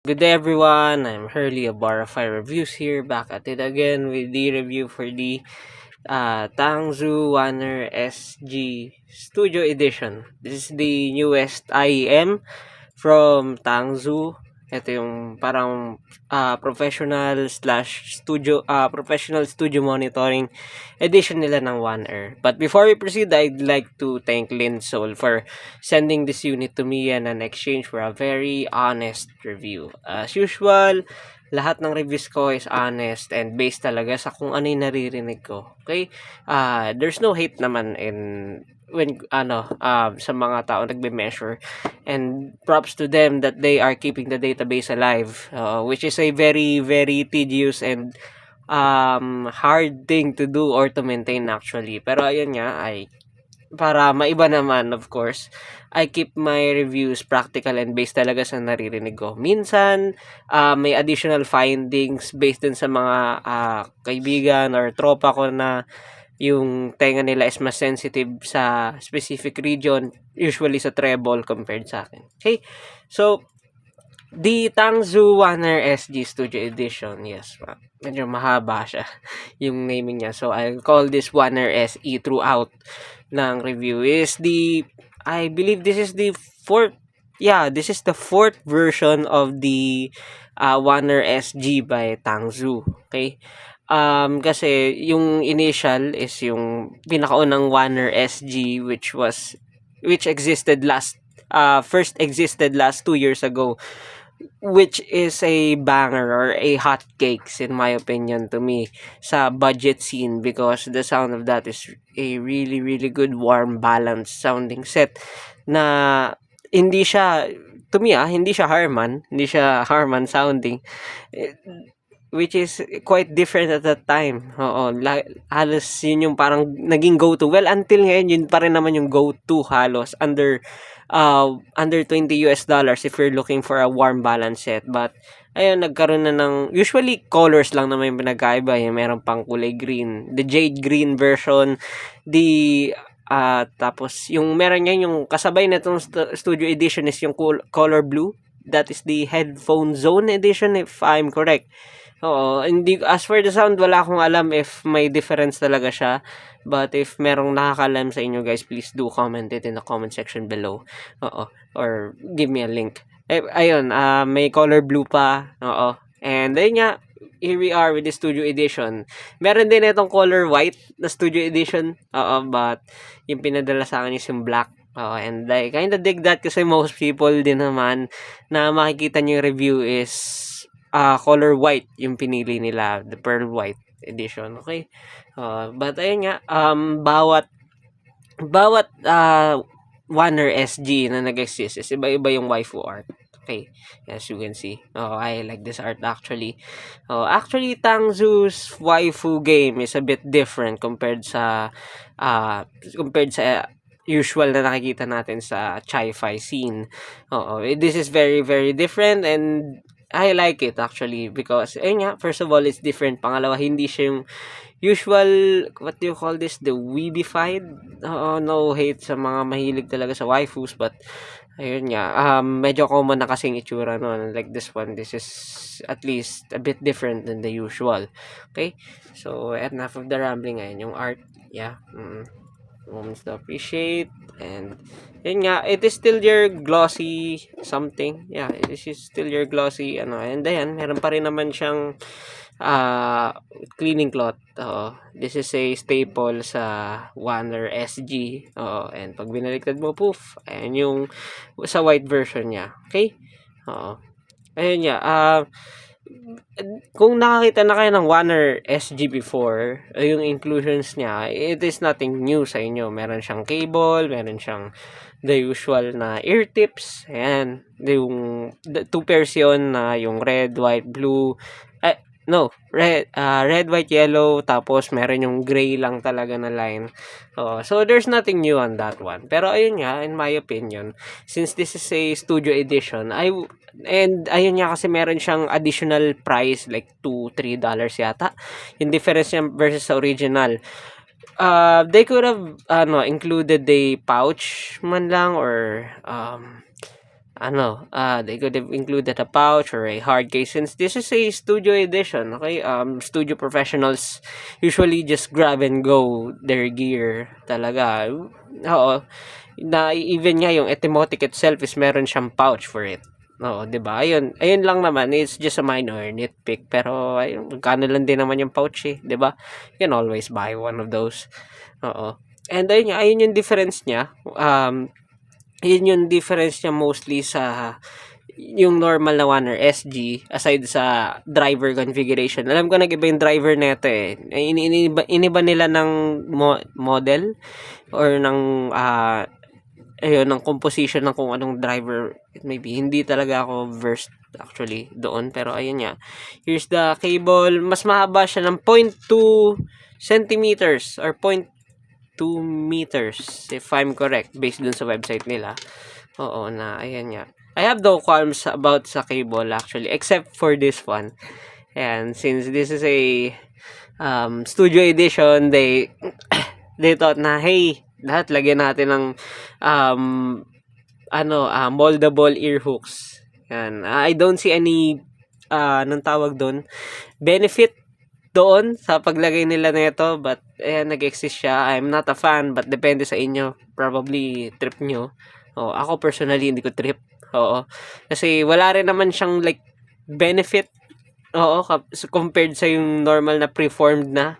Good day everyone, I'm Hurley of Barafy Reviews here, back at it again with the review for the Tangzu Wanner SG Studio Edition. This is the newest IEM from Tangzu. Ito yung parang professional studio monitoring edition nila ng One Air. But before we proceed, I'd like to thank Linsol for sending this unit to me and an exchange for a very honest review. As usual, lahat ng reviews ko is honest and based talaga sa kung ano yung naririnig ko. Okay? There's no hate naman sa mga tao nagbe-measure, and props to them that they are keeping the database alive, which is a very very tedious and hard thing to do or to maintain actually. Pero ayun nga, ay para maiba naman, of course, I keep my reviews practical and based talaga sa naririnig ko. Minsan, may additional findings based din sa mga kaibigan or tropa ko na yung tenga nila is mas sensitive sa specific region, usually sa treble compared sa akin. Okay? So, the Tangzu Wanner SG Studio Edition, yes, medyo mahaba siya yung naming niya. So, I'll call this Wanner SE throughout ng review. I believe this is the fourth version of the Wanner SG by Tangzu. Okay? Kasi yung initial is yung pinakaunang Wanner SG which first existed last 2 years ago, which is a banger or a hot cakes in my opinion to me sa budget scene, because the sound of that is a really really good warm balanced sounding set na hindi siya hindi siya Harman sounding, which is quite different at that time. Oo, halos yun yung parang naging go-to. Well, until ngayon, yun pa rin naman yung go-to halos under $20 if you're looking for a warm balance set. But, ayun, nagkaroon na ng, usually, colors lang naman yung pinagkaiba. Yung meron pang kulay green. The jade green version. Tapos, yung meron niya, yung kasabay na itong studio edition is yung color blue. That is the headphone zone edition if I'm correct. Oo, hindi, as for the sound, wala akong alam if may difference talaga siya. But if merong nakakalam sa inyo guys, please do comment it in the comment section below. Oo, or give me a link. Ayun, may color blue pa. Oo. And ayun nga, here we are with the studio edition. Meron din itong color white na studio edition. Oo, but yung pinadala sa akin is yung black. Oo, and I kinda dig that kasi most people din naman na makikita nyo yung review is color white yung pinili nila, the pearl white edition. Okay? But ayun nga, bawat Wanner SG na nag-exist is iba-iba yung waifu art. Okay, as you can see. I like this art actually. Actually, Tangzu's waifu game is a bit different compared sa usual na nakikita natin sa chi-fi scene. This is very very different and I like it actually because first of all, it's different. Pangalawa, hindi siya yung usual, what do you call this, the weebified. No hate sa mga mahilig talaga sa waifus, but ayun nga, medyo common na kasing itsura noon. Like this one, this is at least a bit different than the usual. Okay, so enough of the rambling. Ayun yung art, moments to appreciate. And yun nga, it is still your glossy something. This is still your glossy and then meron pa rin naman siyang cleaning cloth. This is a staple sa Wanner SG. And pag binaliktad mo, poof, ayan yung sa white version niya. Okay? Ayun nga, kung nakakita na kayo ng Wanner SG before, yung inclusions niya, it is nothing new sa inyo. Meron siyang cable, meron siyang the usual na ear tips, ayan, yung two pairs yun na yung red, white, blue, red, white, yellow, tapos meron yung gray lang talaga na line. So there's nothing new on that one. Pero ayun nga, in my opinion, since this is a studio edition, ayun nga kasi meron siyang additional price like $2-3 yata. Yung difference niya versus sa original. They could have included the pouch man lang or they could have included a pouch or a hard case since this is a studio edition. Okay, studio professionals usually just grab and go their gear talaga. Oo, na even nga yung Etymotic itself is meron siyang pouch for it. Oo, 'di ba? Ayun lang naman, it's just a minor nitpick pero ayun, magkano lang din naman yung pouch eh, 'di ba? You can always buy one of those. Oo. And ayun yung difference niya. Yun yung difference niya mostly sa yung normal na 1 or SG aside sa driver configuration. Alam ko nag-iba yung driver nito eh. Iniba nila ng model or ng ng composition ng kung anong driver it may be. Hindi talaga ako versed actually doon pero ayun nga. Here's the cable. Mas mahaba siya ng 0.2 centimeters or 0.2 meters if I'm correct based dun sa website nila. Oo na ayan nga. I have no qualms about sa cable actually except for this one. And since this is a studio edition, they thought na hey, lahat lagyan natin ng moldable ear hooks. Yan. I don't see any anong tawag doon, benefit doon sa paglagay nila nito but nag-exist siya. I'm not a fan but depende sa inyo. Probably trip nyo. Ako personally hindi ko trip. Oo. Kasi wala rin naman siyang like benefit. Oo, compared sa yung normal na preformed na.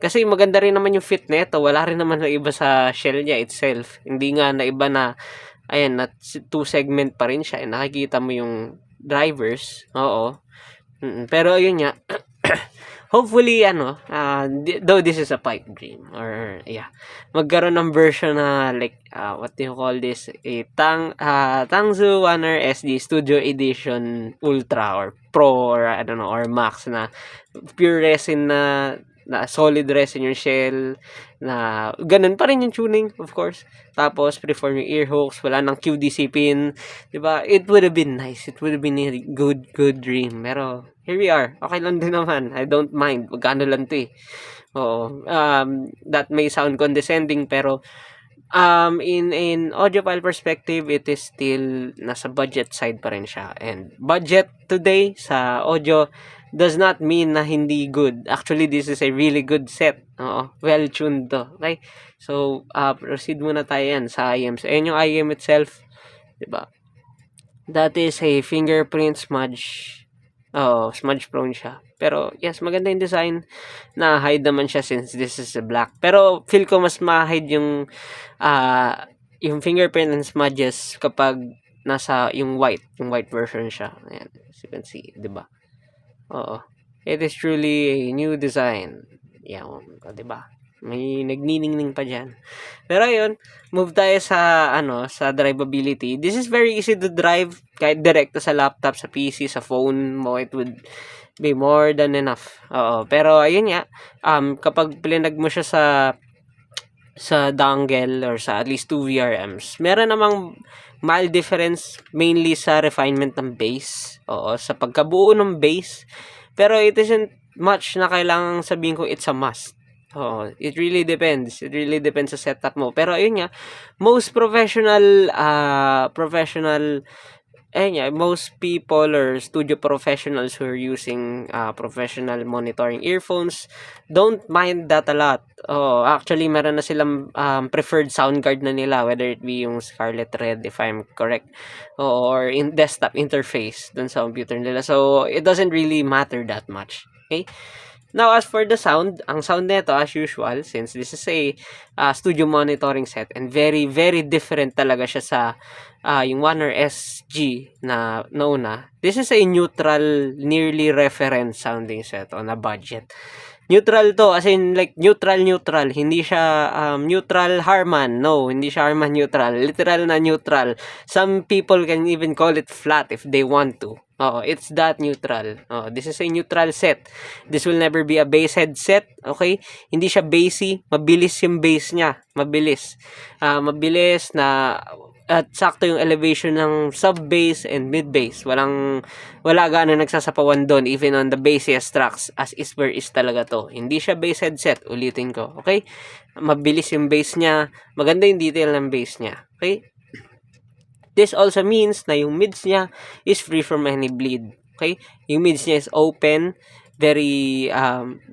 Kasi maganda rin naman yung fit nito. Wala rin naman na iba sa shell niya itself. Hindi nga na iba na ayan, na two segment pa rin siya. Nakikita mo yung drivers. Oo. Pero ayun nga, hopefully though this is a pipe dream or magkaroon ng version na like what do you call this, a Tangzu Honor SD Studio Edition Ultra or Pro or I don't know or Max na pure resin na solid resin yung shell na ganun pa rin yung tuning of course, tapos preform yung ear hooks, wala nang QDC pin, diba? It would have been nice, it would have been a good dream pero here we are. Okay lang din naman. I don't mind. Magkano lang 'to eh. Oo. That may sound condescending pero in audiophile perspective, it is still nasa budget side pa rin siya. And budget today sa audio does not mean na hindi good. Actually, this is a really good set. Oo. Well tuned to. Okay? So, proceed muna tayo yan sa IM. So, ayun yung IM itself. Diba? That is a fingerprint smudge. Smudge prone siya. Pero yes, maganda yung design. Na-hide naman siya since this is a black. Pero feel ko mas ma-hide yung fingerprint and smudges kapag nasa yung white version siya. Ayan, as you can see, 'di ba? Oo. It is truly a new design. Yan, 'di ba? May nagniningning pa diyan. Pero ayun, move tayo sa sa drivability. This is very easy to drive kahit direkta sa laptop, sa PC, sa phone mo. It would be more than enough. Oo, pero ayun nga, kapag plinag mo siya sa dongle or sa at least 2 VRMs, meron namang mild difference mainly sa refinement ng bass. Oo, sa pagkabuo ng bass. Pero it isn't much na kailangang sabihin ko it's a must. It really depends. It really depends sa setup mo. Pero ayun nga, most most people or studio professionals who are using professional monitoring earphones don't mind that a lot. Actually, meron na silang preferred sound card na nila, whether it be yung Scarlett Red, if I'm correct, or in desktop interface dun sa computer nila. So, it doesn't really matter that much. Okay? Now, as for the sound, ang sound nito as usual, since this is a studio monitoring set and very, very different talaga siya sa yung Honor SG na nauna. This is a neutral, nearly reference sounding set on a budget. Neutral to, as in like neutral. Hindi siya neutral Harman. No, hindi siya Harman neutral. Literal na neutral. Some people can even call it flat if they want to. It's that neutral. This is a neutral set. This will never be a bass head set. Okay? Hindi siya bassy. Mabilis yung bass niya. Mabilis. Mabilis na at sakto yung elevation ng sub-bass and mid-bass. Wala gaano nagsasapawan doon even on the bassiest tracks as is where is talaga to. Hindi siya bass headset, ulitin ko. Okay? Mabilis yung bass niya, maganda yung detail ng bass niya. Okay? This also means na yung mids niya is free from any bleed. Okay? Yung mids niya is open, very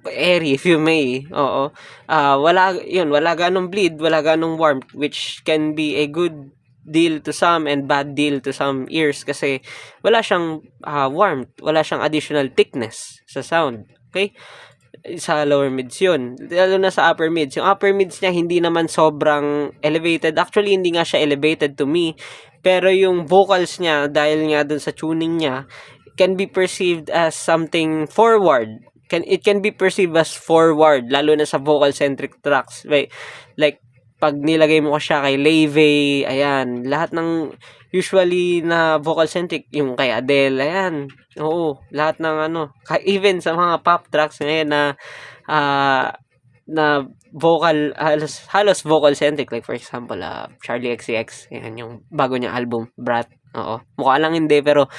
airy if you may. Oo. Wala ganong bleed, wala ganong warmth, which can be a good deal to some and bad deal to some ears kasi wala siyang warmth, wala siyang additional thickness sa sound. Okay? Sa lower mids yun. Lalo na sa upper mids. Yung upper mids niya hindi naman sobrang elevated. Actually, hindi nga siya elevated to me. Pero yung vocals niya, dahil nga dun sa tuning niya, can be perceived as something forward. It can be perceived as forward, lalo na sa vocal-centric tracks. Like pag nilagay mo ko siya kay Leve, ayan, lahat ng usually na vocal-centric, yung kay Adele, ayan, oo, lahat ng even sa mga pop tracks ngayon na vocal, halos vocal-centric, like for example, Charlie XCX, ayan, yung bago niyang album, Brat, oo, mukha lang hindi, pero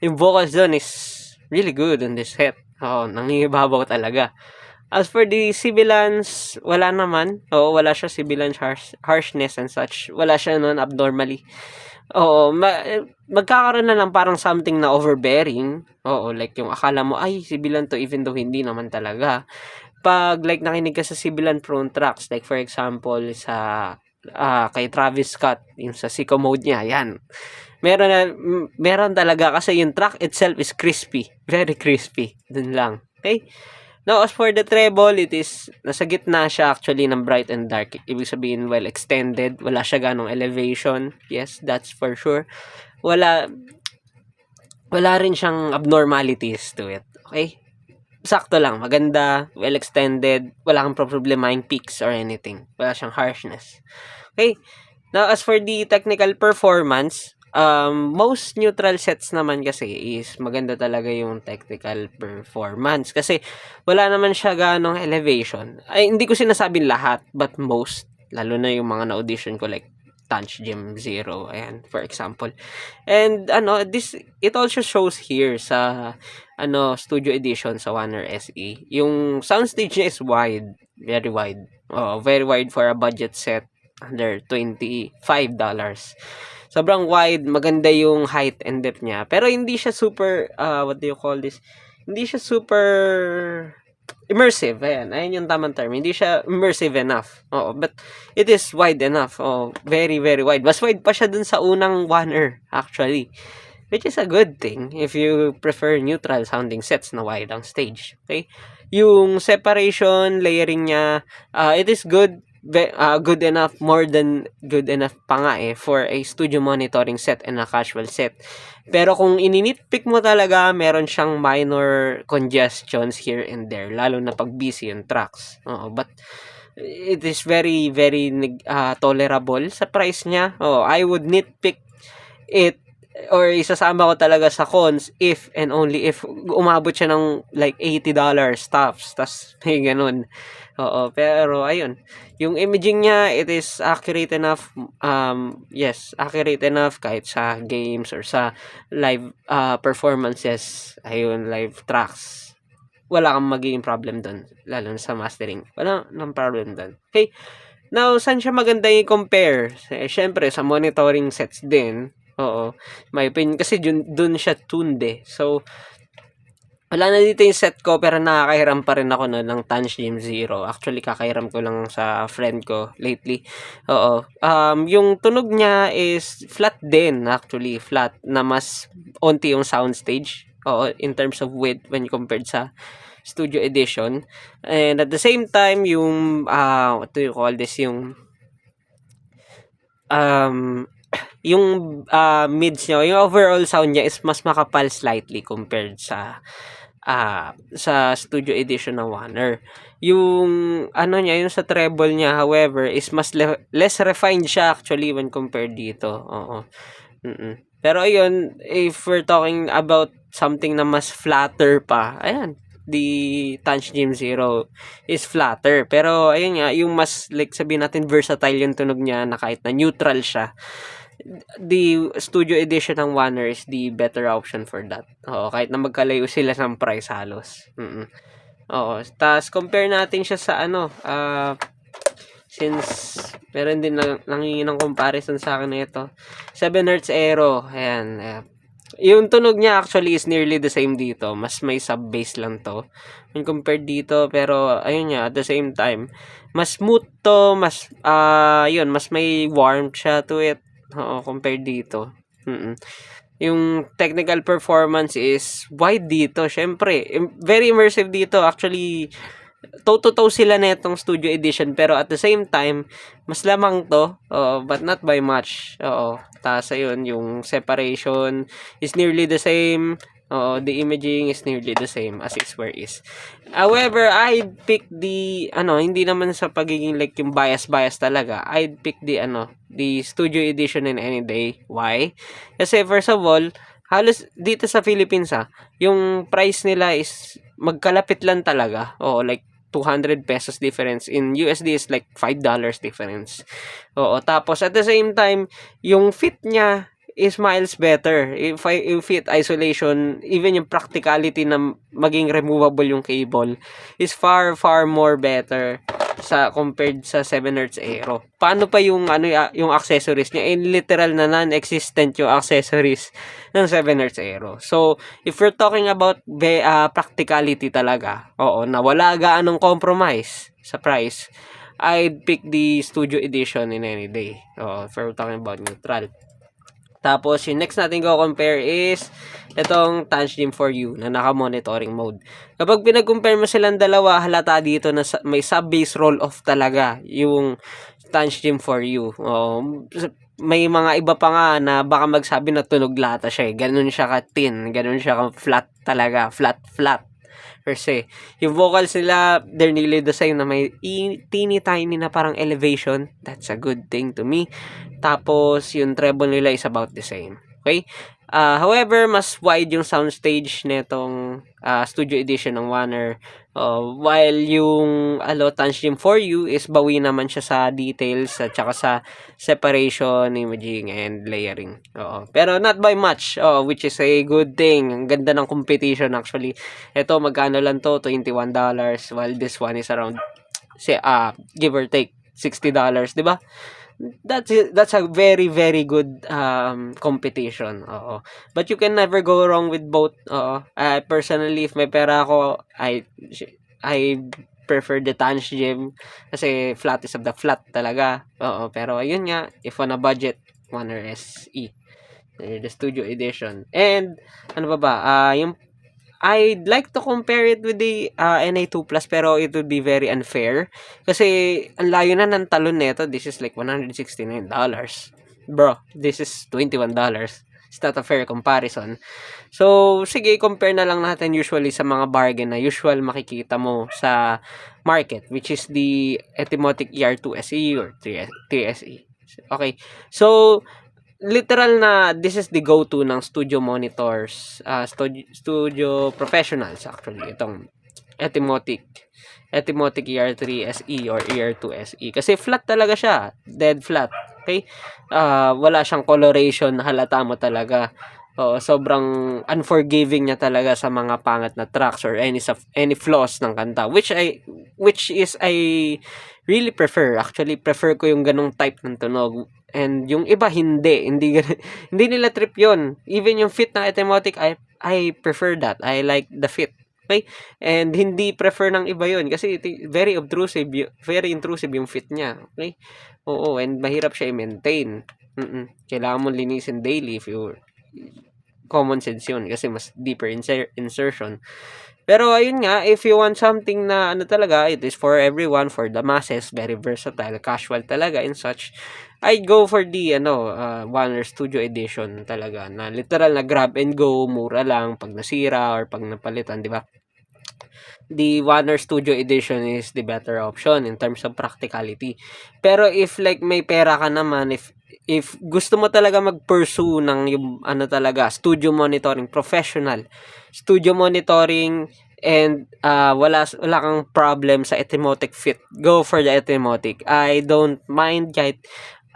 yung vocals doon is really good on this set, oo, nangingibabaw talaga. As for the sibilance, wala naman. Oo, wala siya sibilance harshness and such. Wala siya nun abnormally. Oo, magkakaroon na lang parang something na overbearing. Oo, like yung akala mo, ay, sibilan to, even though hindi naman talaga. Pag like nakinig ka sa sibilan prone tracks, like for example, sa kay Travis Scott, yung sa sicko mode niya, yan. Meron talaga kasi yung track itself is crispy. Very crispy. Dun lang. Okay? Now, as for the treble, it is, nasa gitna siya actually ng bright and dark. Ibig sabihin, well extended. Wala siya ganong elevation. Yes, that's for sure. Wala rin siyang abnormalities to it. Okay? Sakto lang. Maganda, well extended. Wala kang problemaing peaks or anything. Wala siyang harshness. Okay? Now, as for the technical performance, most neutral sets naman kasi is maganda talaga yung technical performance kasi wala naman siya ganong elevation. Ay, hindi ko sinasabing lahat, but most, lalo na yung mga na-audition ko like Tanch Gym Zero, ayan, for example. And it also shows here sa studio edition sa Warner SE. Yung soundstage niya is wide, very wide. Oh, very wide for a budget set under $25. Sobrang wide, maganda yung height and depth niya. Pero hindi siya super, what do you call this? Hindi siya super immersive. Ayan yung tamang term. Hindi siya immersive enough. Oo, but it is wide enough. Oh, very, very wide. Mas wide pa siya dun sa unang Warner, actually. Which is a good thing if you prefer neutral sounding sets na wide ang stage. Okay? Yung separation, layering niya, it is good. Good enough, more than good enough pa nga for a studio monitoring set and a casual set. Pero kung ininitpick mo talaga, meron siyang minor congestions here and there, lalo na pag busy yung tracks. But it is very, very tolerable sa price niya. I would nitpick it or isasama ko talaga sa cons if and only if umabot siya ng like $80 tops. Tas may ganun. Pero ayun. Yung imaging niya, it is accurate enough. Yes, accurate enough kahit sa games or sa live performances. Ayun, live tracks. Wala kang magiging problem doon. Lalo na sa mastering. Wala nang problem doon. Okay. Now, saan siya maganda i-compare? Siyempre, sa monitoring sets din. Oo. My opinion, kasi dun siya tuned. So, wala na dito yung set ko, pero nakakahiram pa rin ako ng Tanch Gym Zero. Actually, kakahiram ko lang sa friend ko lately. Oo. Yung tunog niya is flat din, actually. Flat, na mas onti yung soundstage. Oo, in terms of width when compared sa studio edition. And at the same time, yung, what do you call this, yung mids niya, yung overall sound niya is mas makapal slightly compared sa studio edition ng Warner. Yung niya, yung sa treble niya, however, is mas less refined siya actually when compared dito. Oo. Pero ayun, if we're talking about something na mas flatter pa, ayan, the Tanch Gym Zero is flatter. Pero ayun nga, yung mas like sabihin natin versatile yung tunog niya na kahit na neutral siya. The studio edition ng Warner is the better option for that. Oo, kahit na magkalayo sila ng price halos. Oo, tas compare natin siya sa since meron din nangingi ng comparison sa akin na ito. 7Hz Aero, ayan. Yung tunog niya actually is nearly the same dito. Mas may sub-bass lang to when compared dito, pero ayun nga, at the same time, mas smooth to, mas yun, mas may warmth siya to it. Oo, compared dito. Yung technical performance is wide dito. Syempre, very immersive dito. Actually, toe-to-toe sila na itong studio edition, pero at the same time mas lamang to, but not by much. Tapos ayun, yung separation is nearly the same. The imaging is nearly the same as X-Square is. However, I'd pick the hindi naman sa pagiging like yung bias talaga. I'd pick the the studio edition in any day. Why? Kasi first of all, halos dito sa Philippines yung price nila is magkalapit lang talaga. Like 200 pesos difference. In USD is like $5 difference. Tapos at the same time, yung fit niya is miles better. If fit isolation, even yung practicality na maging removable yung cable is far more better sa compared sa 7Hz Aero. Paano pa yung yung accessories niya? Literal na non-existent yung accessories ng 7Hz Aero. So, if we're talking about practicality talaga, na wala gaanong compromise sa price, I'd pick the Studio Edition in any day. If we're talking about neutral. Tapos, yung next natin compare is itong TanchGym for You na naka-monitoring mode. Kapag pinag-compare mo silang dalawa, halata dito na may sub-bass roll-off talaga yung TanchGym for You. May mga iba pa nga na baka magsabi na tunog lata siya. Ganun siya ka-thin, ganun siya ka-flat talaga. Flat per se. Yung vocals nila, they're nearly the same na may teeny tiny na parang elevation. That's a good thing to me. Tapos, yung treble nila is about the same. Okay? However, mas wide yung soundstage nitong studio edition ng Warner. While yung TanchGym for You is bawi naman siya sa details at saka sa separation, imaging, and layering. Pero not by much, which is a good thing. Ang ganda ng competition actually. Ito, magkano lang to? $21, while this one is around, give or take, $60, di ba? That's a very good competition. But you can never go wrong with both. Personally, if may pera ako, I prefer the TanchGym kasi flat is of the flat talaga. Pero ayun nga, if on a budget, Warner SE, the Studio Edition. And ano ba? Yung I'd like to compare it with the NA2 Plus, pero it would be very unfair kasi ang layo na ng talon nito. This is like $169. Bro, this is $21. It's not a fair comparison. So, sige, compare na lang natin usually sa mga bargain na usual makikita mo sa market, which is the Etymotic ER2 SE or 3SE. Okay. So, literal na this is the go-to ng studio monitors, studio professionals actually, itong Etymotic ER3 SE or ER2 SE kasi flat talaga siya, dead flat. Okay? Wala siyang coloration, halata mo talaga. Sobrang unforgiving niya talaga sa mga pangat na tracks or any flaws ng kanta, which is I really prefer. Actually, prefer ko yung ganong type ng tunog. And yung iba hindi hindi nila trip yon. Even yung fit ng Etymotic, I prefer that. I like the fit. Okay? And hindi prefer ng iba yon kasi very intrusive yung fit niya. Okay? And mahirap siya i-maintain. Kailangan mo linisin daily if you common sense yun kasi mas deeper insertion. Pero ayun nga, if you want something na talaga, it is for everyone, for the masses, very versatile, casual talaga and such, I'd go for the Warner Studio Edition talaga na literal na grab and go, mura lang pag nasira or pag napalitan, di ba? The Warner Studio Edition is the better option in terms of practicality. Pero if like may pera ka naman, if gusto mo talaga mag-pursue ng yung talaga studio monitoring, professional studio monitoring, and wala kang problem sa Etymotic fit, go for the Etymotic. I don't mind kahit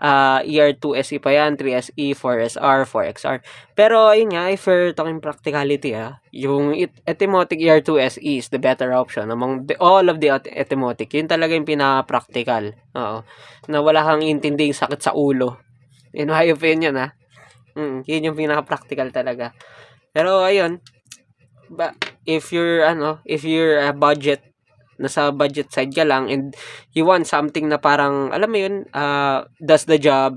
ER2 SE pa yan, 3 SE, 4 SR, 4 XR. Pero ayun nga, if we're talking practicality, yung Etymotic ER2 SE is the better option among all of the Etymotic. Yun talaga yung pinaka-practical. Oo. Na wala kang intinding sakit sa ulo. In my opinion, yun yung pinaka-practical talaga. Pero ayun, if you're nasa budget side ka lang and you want something na parang alam mo yun, does the job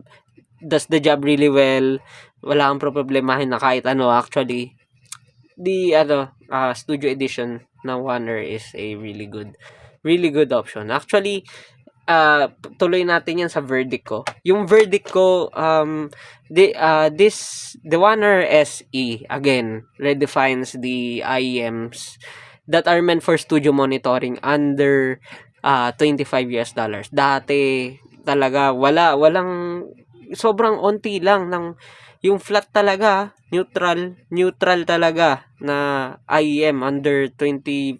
really well, wala kang problemahin na kahit ano, actually the studio edition ng Honor is a really good option. Actually, tuloy natin yan sa verdict ko. Yung verdict ko, the Honor SE again redefines the IEMs that are meant for studio monitoring under $25. Dati talaga walang sobrang onti lang ng yung flat talaga, neutral talaga na IEM under $25-30.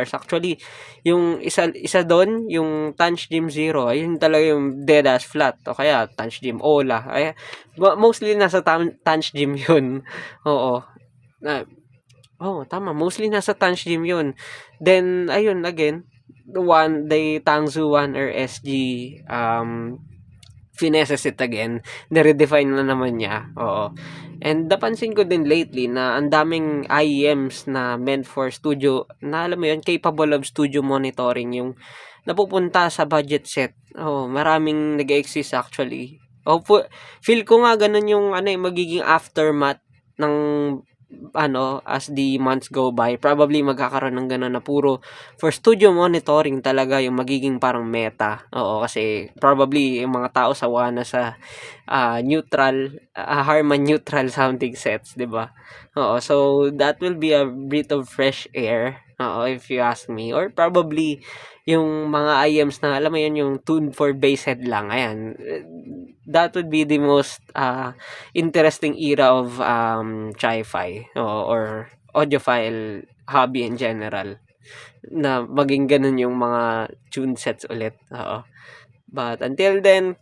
Actually, yung isa doon, yung Tanch Gym Zero, ayun talaga yung dead as flat. O kaya Tanch Gym Ola. Ay, mostly nasa Tanch Gym yun. Oo. Tama. Mostly nasa Tanch Gym yun. Then, ayun, again, the Tangzu 1R SG, finesses it again. Niredefine na naman niya. Oo. And napansin ko din lately na ang daming IEMs na meant for studio, na alam mo yun, capable of studio monitoring, yung napupunta sa budget set. Maraming nag-exist actually. Feel ko nga ganun yung magiging aftermath ng as the months go by. Probably magkakaroon ng ganun na puro for studio monitoring talaga yung magiging parang meta. Kasi probably yung mga tao sawa na sa Harman neutral sounding sets, 'di ba? So that will be a breath of fresh air, if you ask me. Or probably yung mga IEMs na alam mo yun, yung tuned for bass head lang. Ayan. That would be the most interesting era of chi-fi or audiophile hobby in general, na maging ganun yung mga tune sets ulit. But until then,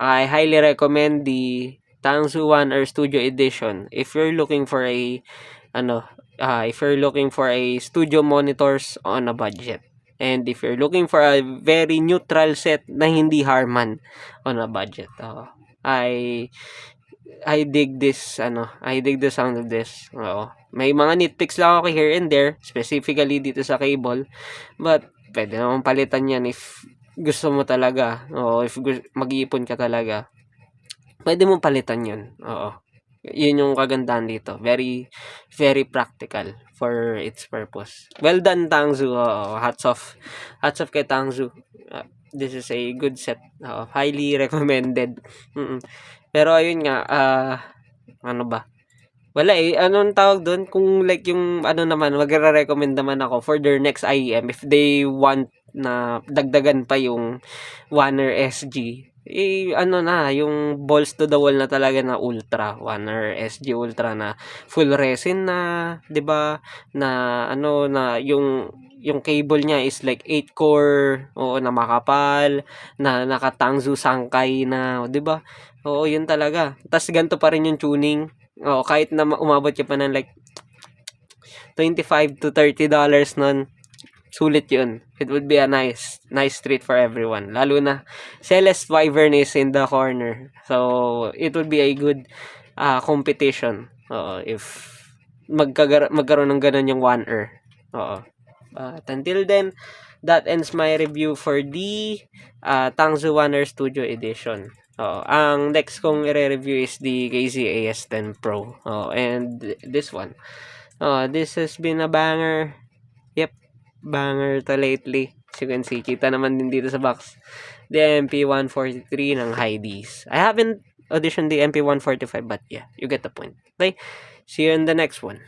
I highly recommend the Tangzu 1R Studio Edition if you're looking for a studio monitors on a budget. And if you're looking for a very neutral set na hindi Harman on a budget. I dig this I dig the sound of this. May mga nitpicks lang ako here and there, specifically dito sa cable, but pwede naman palitan yan if gusto mo talaga. If mag-iipon ka talaga, pwede mo palitan yun. Yun yung kagandahan dito. Very, very practical for its purpose. Well done, Tangzu. Hats off kay Tangzu. This is a good set. Highly recommended. Pero ayun nga, ano ba? Wala anong tawag doon? Kung like yung naman, magre-recommend naman ako for their next IEM if they want na dagdagan pa yung Honor SG. Yung balls to the wall na talaga na ultra, Honor SG Ultra na full resin na, 'di ba? Na na yung cable niya is like 8 core, na makapal, na naka-Tangzu Sankei na, 'di ba? Yun talaga. Tas ganito pa rin yung tuning. Kahit na umabot ka pa ng like $25-30 nun, sulit yun. It would be a nice treat for everyone. Lalo na Celeste Wyvern is in the corner. So, it would be a good competition. If magkaroon ng ganun yung 1R. But until then, that ends my review for the Tangzu 1R Studio Edition. Ang next kong i-review is the KZ-AS10 Pro. And this one. This has been a banger. Yep, banger to lately. As you can see, kita naman din dito sa box. The MP143 ng Hydees. I haven't auditioned the MP145, but yeah, you get the point. Okay, see you in the next one.